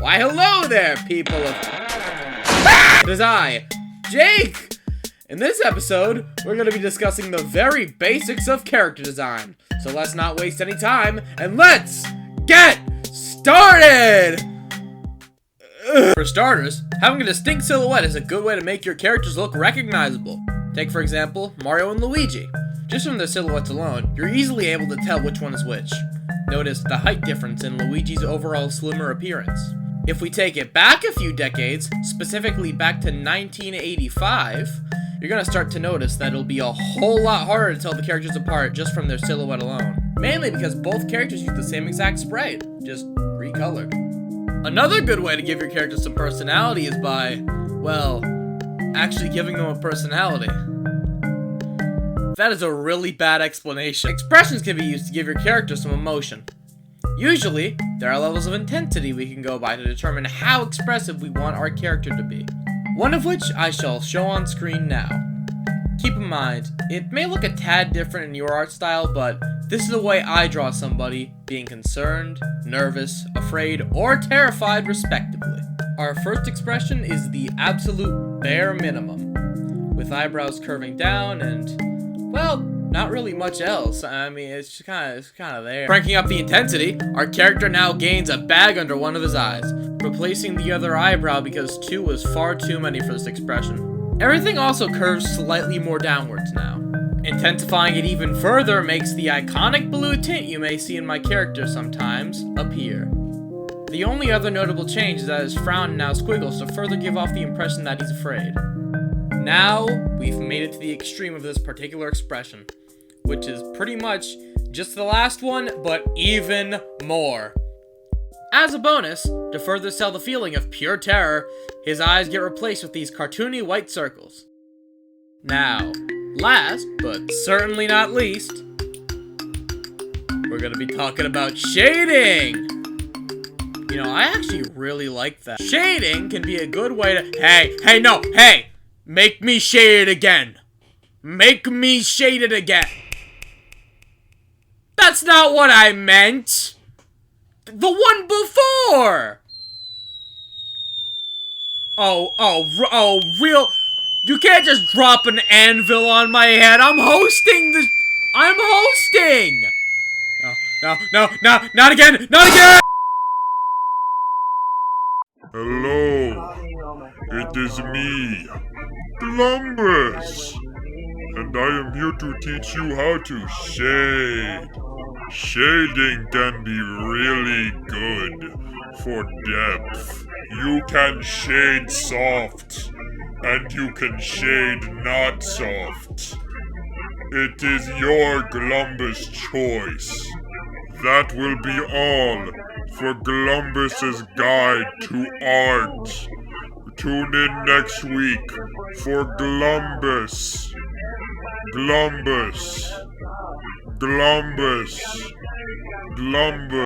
Why hello there, people of... It is I, Jake! In this episode, we're going to be discussing the very basics of character design. So let's not waste any time, and let's get started! For starters, having a distinct silhouette is a good way to make your characters look recognizable. Take, for example, Mario and Luigi. Just from their silhouettes alone, you're easily able to tell which one is which. Notice the height difference in Luigi's overall slimmer appearance. If we take it back a few decades, specifically back to 1985, you're gonna start to notice that it'll be a whole lot harder to tell the characters apart just from their silhouette alone. Mainly because both characters use the same exact sprite, just recolored. Another good way to give your characters some personality is by, well, actually giving them a personality. That is a really bad explanation. Expressions can be used to give your character some emotion. Usually, there are levels of intensity we can go by to determine how expressive we want our character to be. One of which I shall show on screen now. Keep in mind, it may look a tad different in your art style, but this is the way I draw somebody being concerned, nervous, afraid, or terrified respectively. Our first expression is the absolute bare minimum, with eyebrows curving down and, well, not really much else. I mean, it's kind of there. Cranking up the intensity, our character now gains a bag under one of his eyes, replacing the other eyebrow because 2 was far too many for this expression. Everything also curves slightly more downwards now. Intensifying it even further makes the iconic blue tint you may see in my character sometimes appear. The only other notable change is that his frown now squiggles to further give off the impression that he's afraid. Now, we've made it to the extreme of this particular expression, which is pretty much just the last one, but even more. As a bonus, to further sell the feeling of pure terror, his eyes get replaced with these cartoony white circles. Now, last, but certainly not least, we're gonna be talking about shading! You know, I actually really like that. Shading can be a good way to- Hey! Make me shade it again! Make me shade it again! That's not what I meant! The one before! Oh, real... You can't just drop an anvil on my head. I'm hosting! No, not again! Not again! Hello, it is me, Glumbus, and I am here to teach you how to shade. Shading can be really good for depth. You can shade soft, and you can shade not soft. It is your Glumbus choice. That will be all for Glumbus's Guide to Art. Tune in next week for Glumbus.